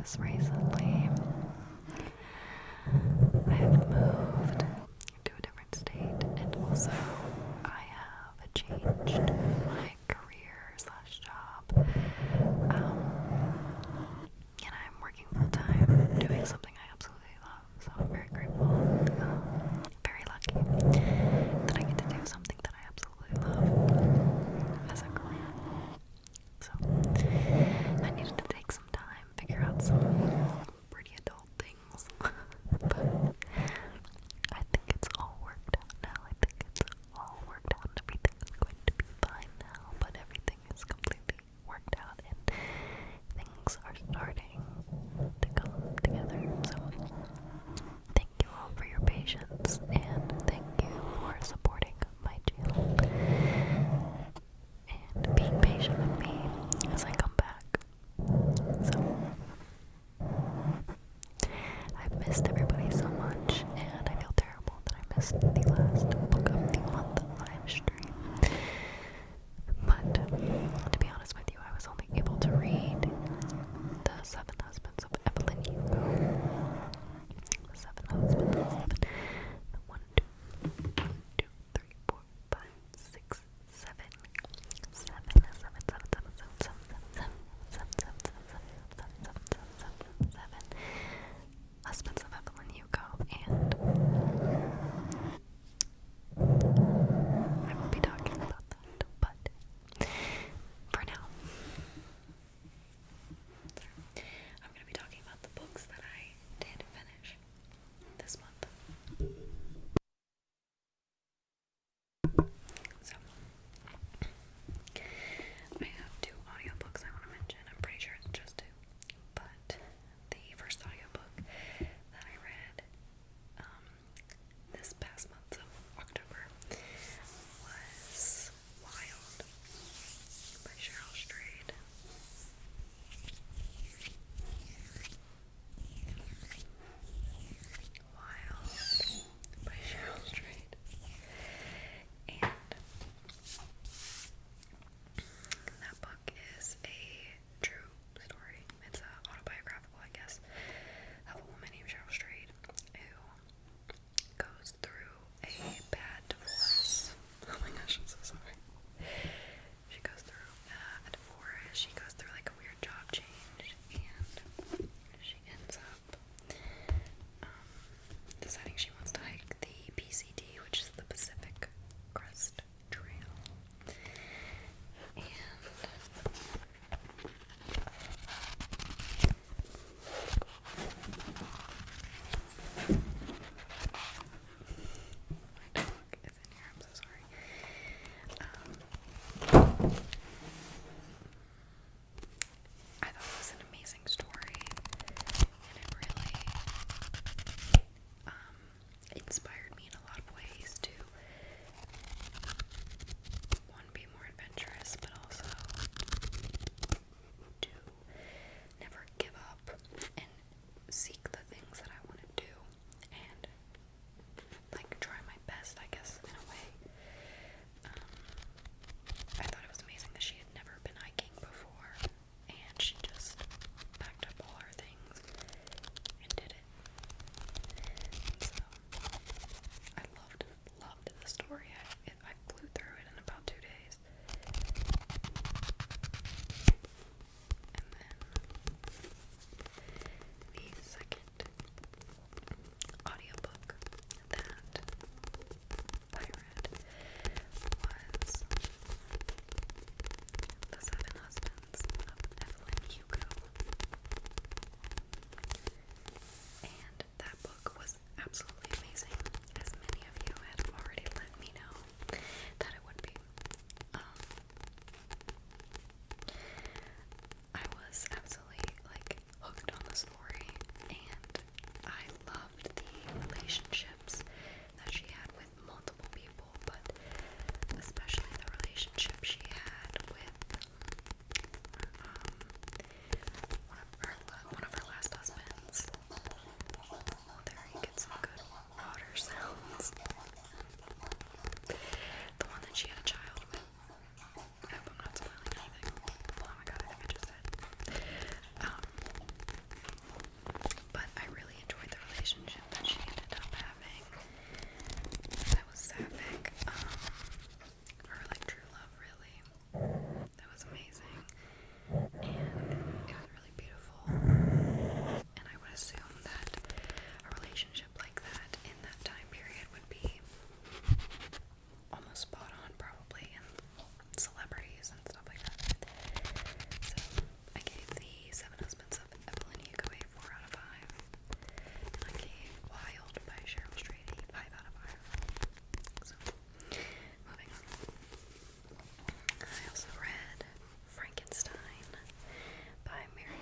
this recently. I have moved to a different state, and also I have changed my career slash job. And I'm working full time, doing something I absolutely love. So I'm very grateful, very lucky that I get to do something that I absolutely love as a career. So I needed to take some time, figure out some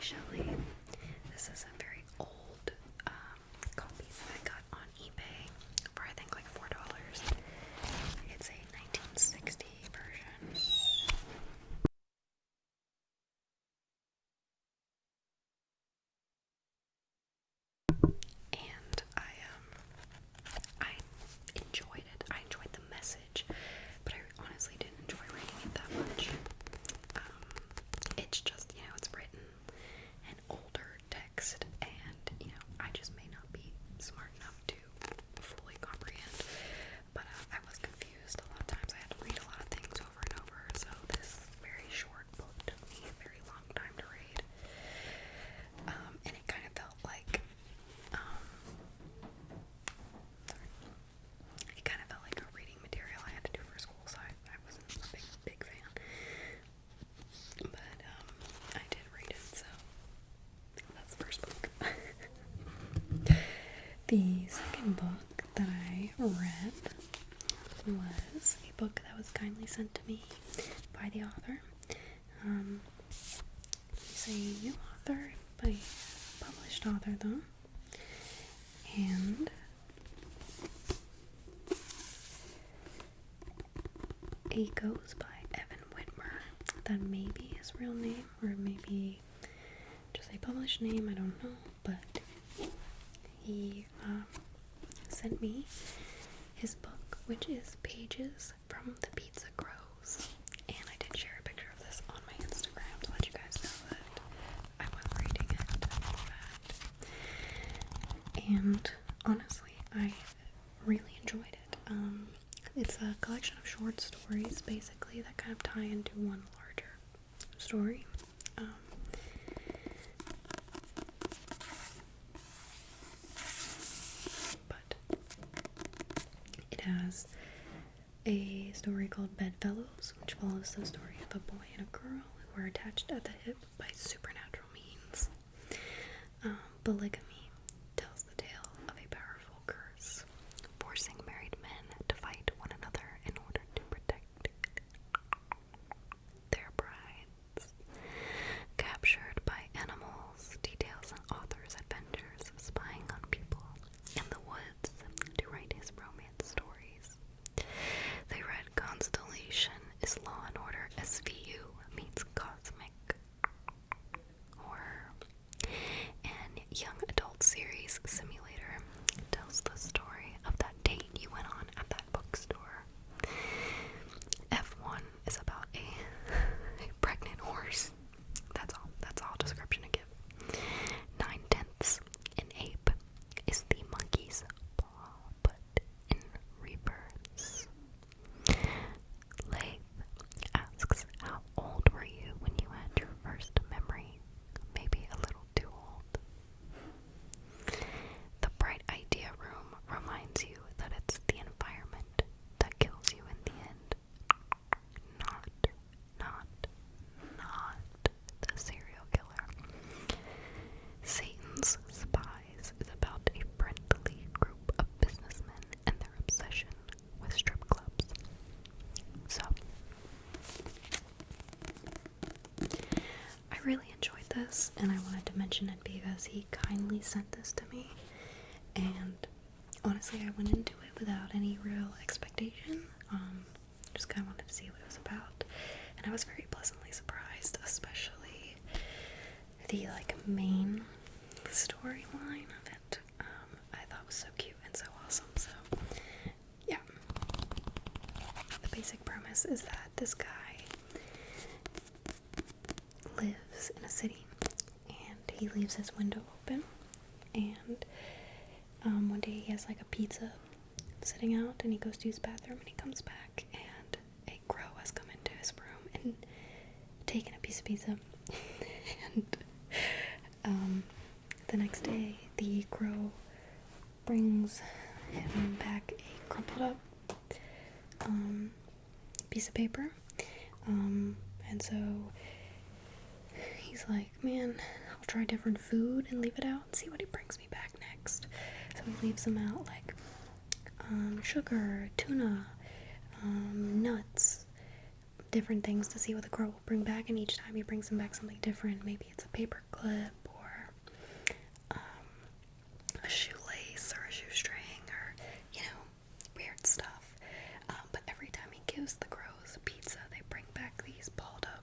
Shelley. This is a very old copy that I got on eBay for I think like $4. It's a 1960 version. And I enjoyed it. I enjoyed the message, but I honestly didn't enjoy reading it that much. It's just, it's written in older text, and, I just may not be smart enough to fully comprehend, but I was confused a lot of times. I had to read a lot of things over and over, so this very short book took me a very long time to read, and it kind of felt like, a reading material I had to do for school, so I wasn't a big fan. But I did read it, so that's the first book. The second book that I read was a book that was kindly sent to me by the author. He's a new author, but a published author though. And he goes by Evan Whitmer. That may be his real name, or it may be just a published name, I don't know, but he sent me his book, which is Pages from the Pizza Crows, and I did share a picture of this on my Instagram to let you guys know that I was reading it, and honestly, I really enjoyed it. It's a collection of short stories, basically, that kind of tie into one larger story. But it has a story called Bedfellows, which follows the story of a boy and a girl who are attached at the hip by supernatural means. Polygamy tells the tale of a powerful curse, forcing married men to fight one another in order to protect their brides. Captured by animals, details an author's adventures of spying on people in the woods to write his romance stories. The Red Constellation is Law and Order SVU meets cosmic horror. And young adult series Simulator tells the story of that date you went on at that bookstore. F1 is about a pregnant horse. That's all description to give. 9/10 an ape is the monkey's paw, but in reverse. Leif asks, how old were you when you had your first memory? Maybe a little too old. The Bright Idea Room reminds you that it's the environment that kills you in the end. Not the serial killer. Satan's Spies is about a friendly group of businessmen and their obsession with strip clubs. So, I really enjoyed this, and I wanted to mention it because he kindly sent this to me, and honestly, I went into it without any real expectation. Just kind of wanted to see what it was about, and I was very pleasantly surprised, especially the main storyline of it. I thought was so cute and so awesome. So yeah, the basic premise is that this guy lives in a city, and he leaves his window open, and one day he has a pizza sitting out, and he goes to his bathroom, and he comes back, and a crow has come into his room and taken a piece of pizza. And the next day, the crow brings him back a crumpled up piece of paper, and so he's like, man, I'll try different food and leave it out and see what he brings me back next. So he leaves them out sugar, tuna, nuts, different things to see what the crow will bring back, and each time he brings him back something different. Maybe it's a paper clip, clip or a shoelace or a shoestring or, weird stuff. But every time he gives the crows pizza, they bring back these balled up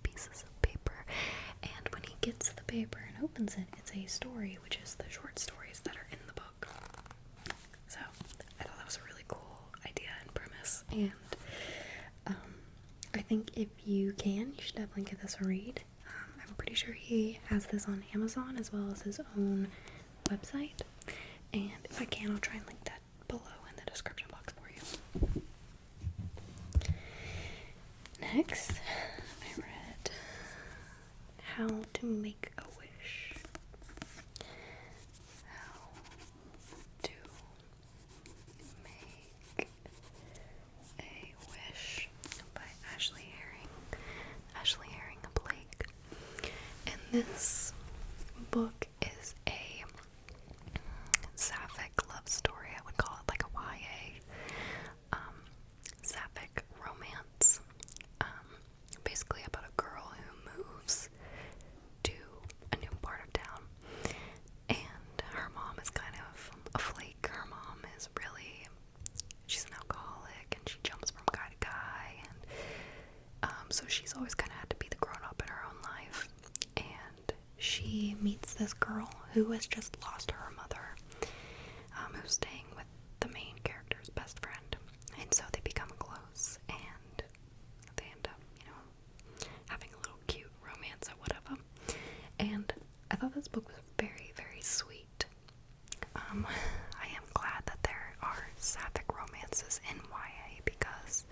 pieces of paper. And when he gets the paper and opens it, it's a story, which is the short stories that are in the book. So I thought that was a really cool idea and premise. And I think if you can, you should definitely give this a read. I'm pretty sure he has this on Amazon as well as his own website. And if I can, I'll try and link that below in the description box for you. Next, I read How to Make a Wish. How to Make a Wish by Ashley Herring Blake. And this book is a sapphic love story. I would call it like a YA sapphic romance. Basically about a girl who moves to a new part of town, and her mom is kind of a flake. Her mom is she's an alcoholic, and she jumps from guy to guy, and so she's always kind of had to be the grown-up in her own life. And she meets this girl who has just lost her mother, who's staying with the main character's best friend, and so they become close, and they end up, having a little cute romance or whatever. And I thought this book was very, very sweet. I am glad that there are sapphic romances in YA because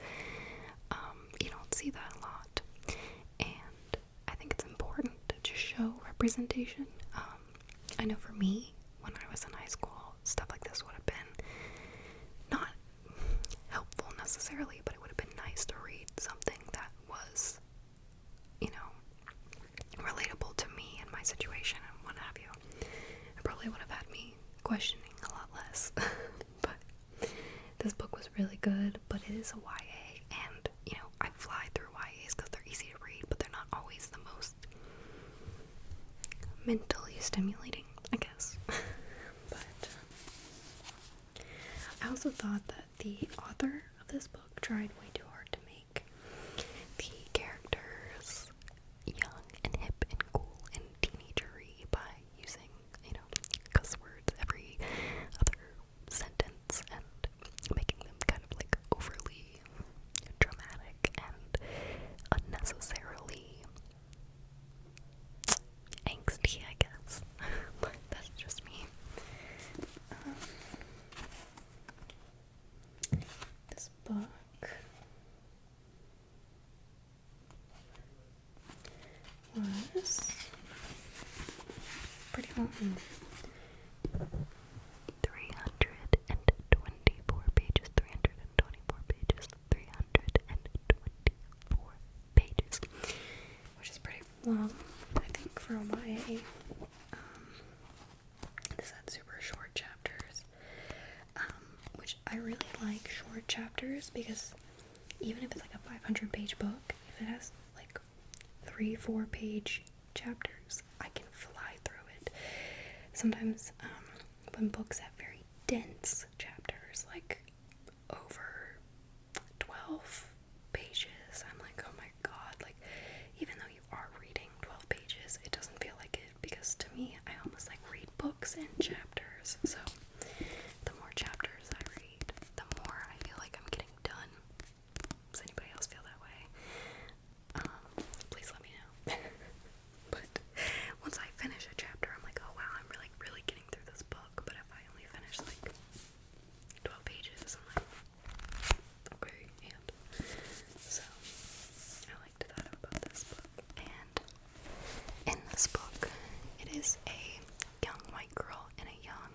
you don't see that a lot, and I think it's important to show representation. I know for me, when I was in high school, stuff like this would have been not helpful necessarily, but it would have been nice to read something that was, relatable to me and my situation and what have you. It probably would have had me questioning a lot less. But this book was really good, but it is a YA, and, I fly through YAs because they're easy to read, but they're not always the most mentally stimulating, I guess. But I also thought that the author of this book tried way too hard to make the characters young and hip and cool and teenagery by using, cuss words every other sentence and making them kind of like overly dramatic and unnecessarily angsty, I guess. But that's just me. This book was pretty long. 324 pages, 324 pages, 324 pages, which is pretty long, I think, for a YA. This had super short chapters, which I really like short chapters because even if it's like a 500-page book, if it has like 3-4 page chapters, I can fly through it. Sometimes when books have very dense chapters, like over 12 pages, I'm like, oh my god, like, even though you are reading 12 pages, it doesn't feel like it, because to me, I almost like read books in chapters. So the more chapters I read, the more I feel like I'm getting done. Does anybody else feel that way? Please let me know. But once I finish a chapter, I'm like, oh wow, I'm really getting through this book. But if I only finish like 12 pages, I'm like, okay. And so I liked that about this book. And in this book, it is a young white girl in a young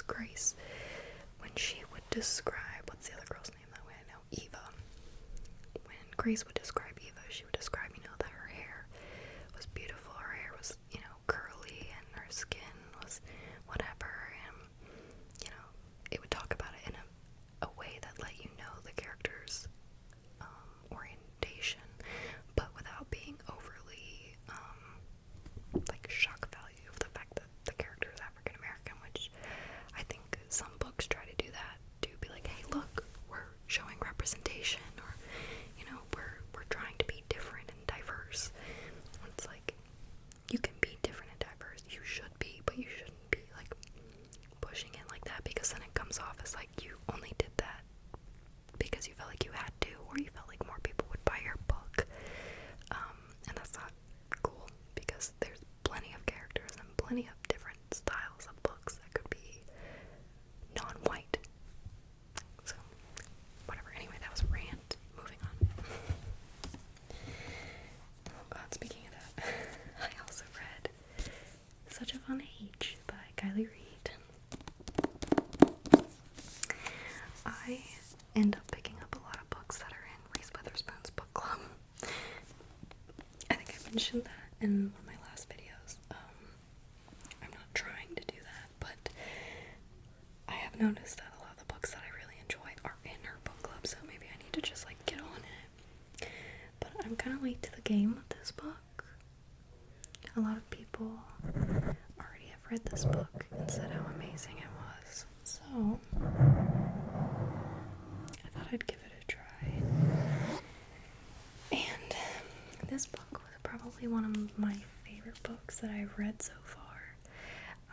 Grace, when she would describe, what's the other girl's name that way I know? Eva. When Grace would describe Eva, she would describe, that her hair was beautiful, her hair was, curly, and her skin was whatever, and, it would talk about it in a way that let you know the character's orientation, but without being overly, like, shock value of the fact that the character is African American, which I think some books try to do that, to be like, hey, look, we're showing representation, or, we're trying to be different and diverse. It's like, you can be different and diverse, you should be, but you shouldn't be, like, pushing it like that, because then it comes off as like you only did that because you felt like you had to, or you felt like more people would buy your book, and that's not cool, because there's plenty of characters and plenty of different styles of books that could be non-white. So, whatever. Anyway, that was a rant. Moving on. Oh god, speaking of that, I also read Such a Fun Age by Kylie Reed. I end up picking up a lot of books that are in Reese Witherspoon's book club. I think I mentioned that in one of my last videos. I'm not trying to do that, but I have noticed that a lot of the books that I really enjoy are in her book club, so maybe I need to just like get on it. But I'm kind of late to the game with this book. A lot of people already have read this book and said how amazing it was, so I thought I'd give it a try. And this book was probably one of my favorite books that I've read so far.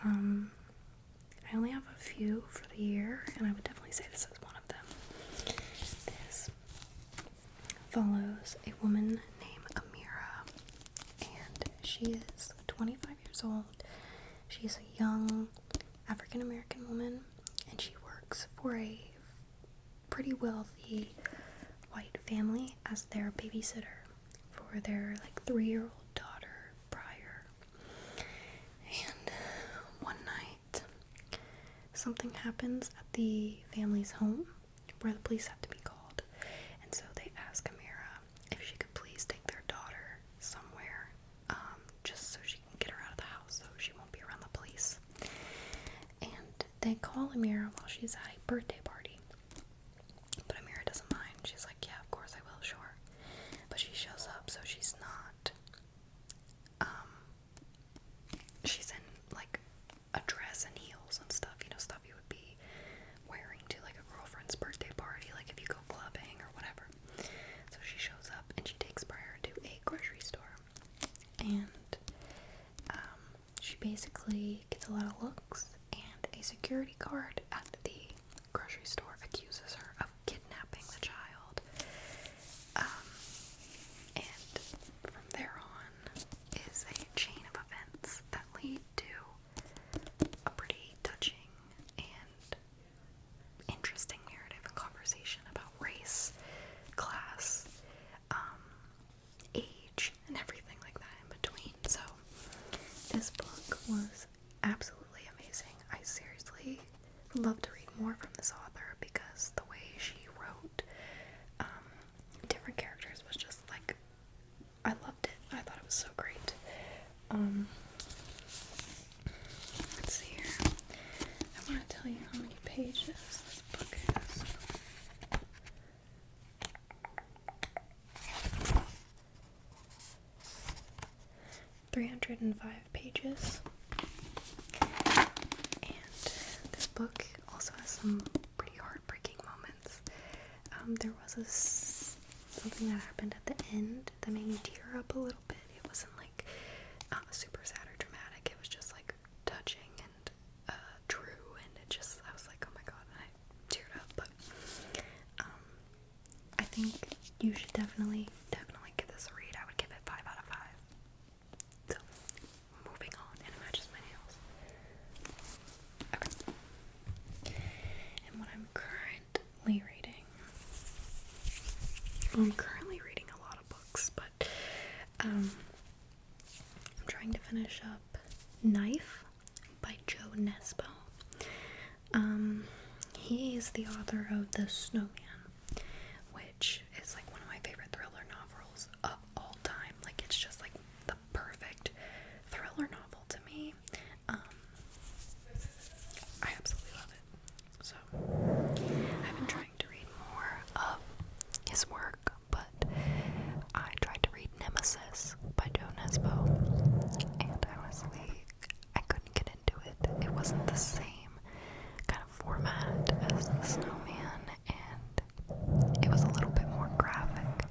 I only have a few for the year, and I would definitely say this is one of them. This follows a woman named Amira, and she is 25 years old. She's a young African American woman, and she works for a pretty wealthy white family as their babysitter for their 3-year-old daughter, Briar. And one night, something happens at the family's home where the police have to be called, and so they ask Amira if she could please take their daughter somewhere, just so she can get her out of the house so she won't be around the police. And they call Amira while she's at a birthday party, but Amira doesn't mind. She's like, yeah, of course I will, sure. But she shows up, so she's not, she's in a dress and heels and stuff, stuff you would be wearing to a girlfriend's birthday party, if you go clubbing or whatever. So she shows up and she takes Briar to a grocery store, and she basically gets a lot of looks, and a security guard at the grocery store accuses her of kidnapping the child. And from there on is a chain of events that lead to a pretty touching and interesting narrative and conversation about race, class, age, and everything like that in between. So this book was absolutely amazing. I seriously would love to read more from this author, because the way she wrote different characters was just I loved it. I thought it was so great. Let's see here. I want to tell you how many pages this book is. .305 pages. And this book also has some pretty heartbreaking moments. There was something that happened at the end that made me tear up a little bit. It wasn't super sad or dramatic. It was just touching and true, and I was like, oh my god, and I teared up. But I think you should definitely give this a read. I would give it 5 out of 5. So, moving on, and it matches my nails. Okay. And what I'm currently reading, I'm currently reading a lot of books, but I'm trying to finish up Knife by Joe Nesbo. he is the author of The Snowman, which is like one of my favorite thriller novels of all time. Like, it's just like the perfect thriller novel to me. I absolutely love it. So, I've been trying to read more of his work, but I tried to read Nemesis by Joe Nesbo, and honestly, I couldn't get into it. It wasn't the same kind of format as The Snowman, and it was a little bit more graphic,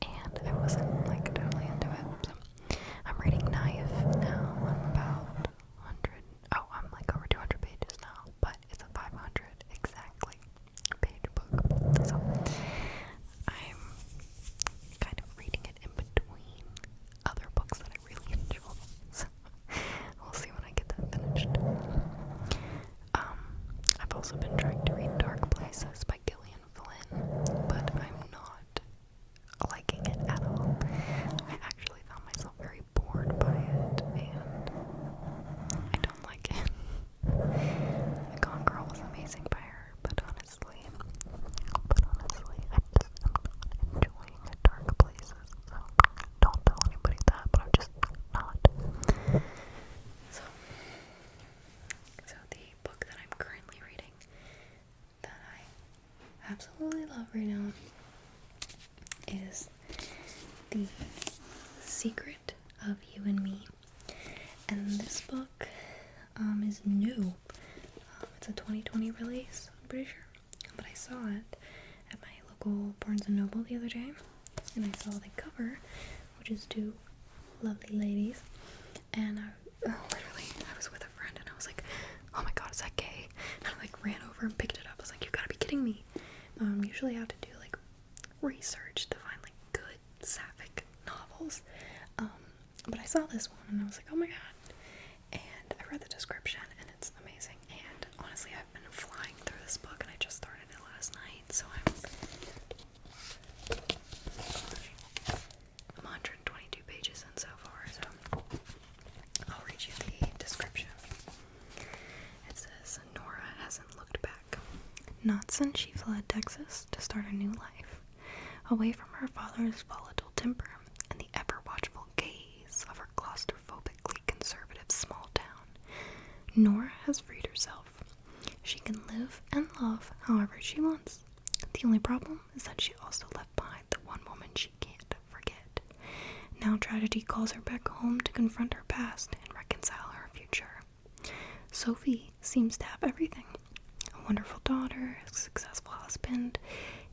and I wasn't like totally into it. So I'm reading Knife now. I'm about 100. Oh, I'm like over 200 pages now, but it's a 500 exactly page book. So I'm kind of reading it in between other books that I really enjoy. So we'll see when I get that finished. I've also been trying to read Dark Places by Gillian Flynn, but I'm not liking it at all. I actually found myself very bored by it, and I don't like it. The Gone Girl was amazing by her, but honestly, I just am not enjoying Dark Places. So don't tell anybody that, but I'm just not. So the book that I'm currently reading that I absolutely love right now is The Secret of You and Me. And this book is new. It's a 2020 release, I'm pretty sure. But I saw it at my local Barnes & Noble the other day, and I saw the cover, which is two lovely ladies, and I was with a friend, and I was like, oh my god, is that gay? And I like ran over and picked it up. I was like, you gotta be kidding me. Usually I have to do like research to find like good sapphic novels, but I saw this one and I was like, oh my god. And I read the description and it's amazing, and honestly I've been flying through this book, and I just started it last night, so I'm 122 pages in so far, so I'll read you the description. It says, Nora hasn't looked back. Not since she fled Texas to start a new life, away from her father's volatile temper and the ever-watchful gaze of her claustrophobically conservative small town. Nora has freed herself. She can live and love however she wants. The only problem is that she also left behind the one woman she can't forget. Now tragedy calls her back home to confront her past and reconcile her future. Sophie seems to have everything. A wonderful daughter, a successful husband,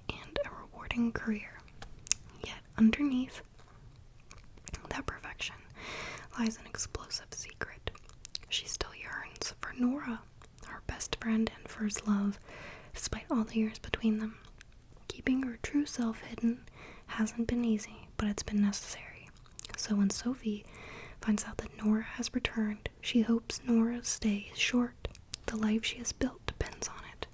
and a rewarding career. Yet underneath that perfection lies an explosive secret. She still yearns for Nora, her best friend and first love, despite all the years between them. Keeping her true self hidden hasn't been easy, but it's been necessary. So when Sophie finds out that Nora has returned, she hopes Nora's stay is short. The life she has built depends on it.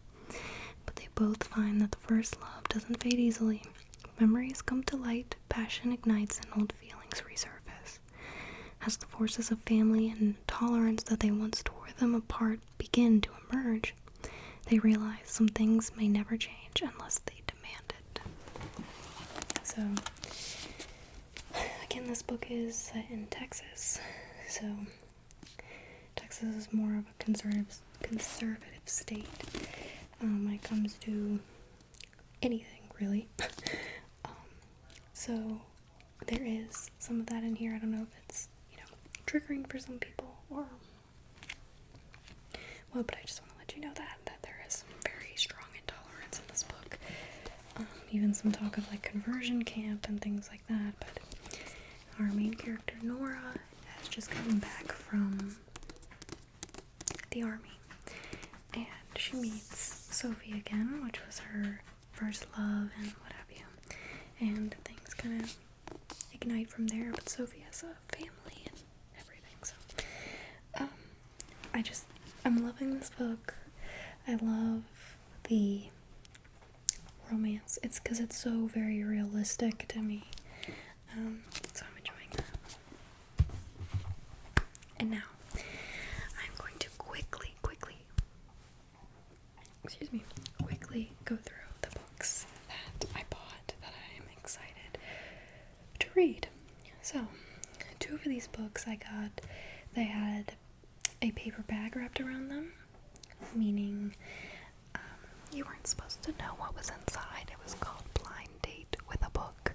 But they both find that the first love doesn't fade easily. Memories come to light, passion ignites, and old feelings resurface. As the forces of family and tolerance that they once tore them apart begin to emerge, they realize some things may never change unless they demand it. So, again, this book is set in Texas. So, Texas is more of a conservative state when it comes to anything, really. So, there is some of that in here. I don't know if it's, triggering for some people or what, but I just want to let you know that there is very strong intolerance in this book. Even some talk of like conversion camp and things like that, but our main character Nora has just come back from the army, and she meets Sophie again, which was her first love and what have you, and things kind of ignite from there. But Sophie has a family and everything, so I'm loving this book. I love the romance. It's because it's so very realistic to me, so I'm enjoying that. And now I'm going to quickly excuse me, quickly go through the books that I bought that I am excited to read. So, 2 of these books I got, they had a paper bag wrapped around them, meaning you weren't supposed to know what was inside. It was called Blind Date with a Book,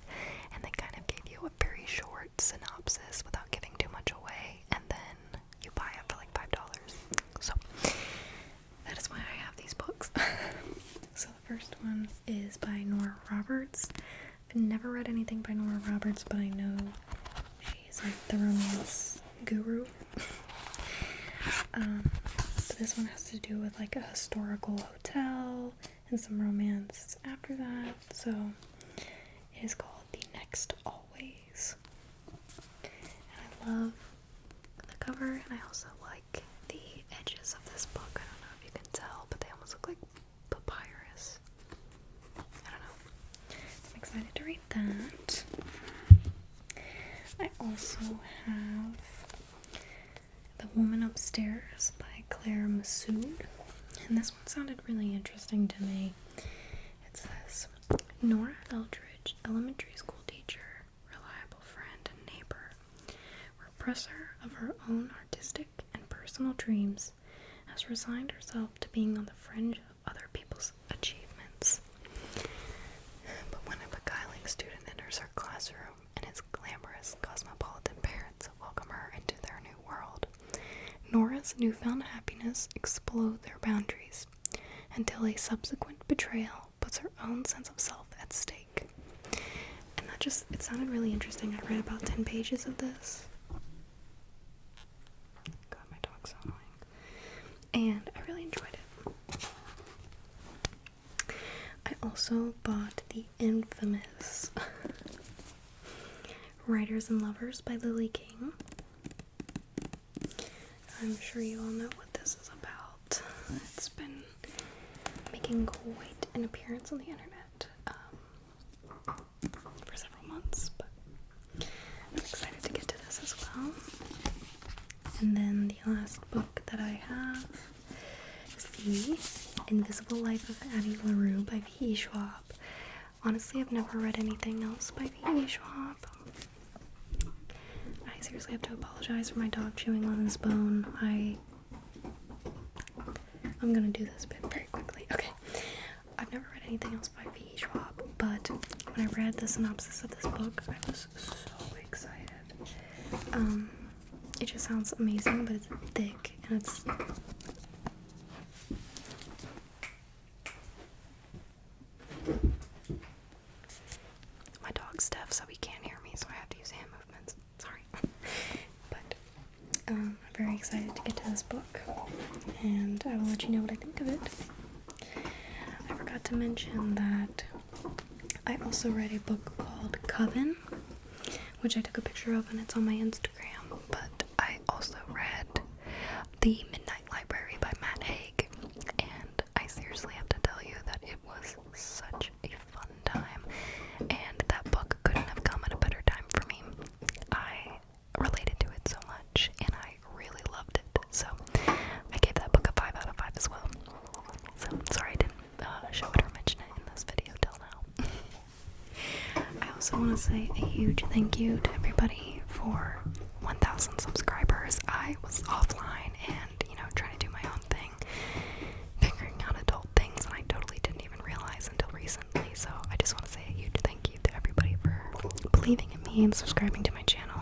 and they kind of gave you a very short synopsis without giving too much away, and then you buy it for like $5. So that is why I have these books. So the first one is by Nora Roberts. I've never read anything by Nora Roberts, but I know she's like the romance guru. So this one has to do with like a historical hotel and some romance after that. So it is called The Next Always. And I love the cover, and I also like the edges of this book. I don't know if you can tell, but they almost look like papyrus. I don't know. I'm excited to read that. I also have The Woman Upstairs by Claire Massoud, and this one sounded really interesting to me. It says, Nora Eldridge, elementary school teacher, reliable friend and neighbor, represser of her own artistic and personal dreams, has resigned herself to being on the fringe of other people's achievements. But when a beguiling student enters her classroom and his glamorous cosmopolitan parents welcome her into their new world, Nora's newfound happiness explodes their boundaries until a subsequent betrayal puts her own sense of self at stake. And it sounded really interesting. I read about 10 pages of this. God, my dog's so annoying. And I really enjoyed it. I also bought the infamous Writers and Lovers by Lily King. I'm sure you all know what this is about. It's been making quite an appearance on the internet for several months, but I'm excited to get to this as well. And then the last book that I have is The Invisible Life of Addie LaRue by V.E. Schwab. Honestly, I've never read anything else by V.E. Schwab. I seriously have to apologize for my dog chewing on his bone. I'm gonna do this bit very quickly. Okay. I've never read anything else by V.E. Schwab, but when I read the synopsis of this book, I was so excited. It just sounds amazing, but it's thick, and it's... My dog's deaf, so he can't hear me, so I have to use hand movements. Sorry. But, I'm very excited to get to this book, and I will let you know what I think of it. I forgot to mention that I also read a book called Coven, which I took a picture of, and it's on my Instagram, but I also read The Midnight Library by Matt Haig, and I seriously have to tell you that it was such a fun time, and that book couldn't have come at a better time for me. I related to it so much, and I really loved it, so I gave that book a 5 out of 5 as well. So, sorry I didn't show it or mention it in this video till now. I also want to say a huge thank you to everybody for 1,000 subscribers. I was offline and, trying to do my own thing, figuring out adult things, and I totally didn't even realize until recently. So I just want to say a huge thank you to everybody for believing in me and subscribing to my channel.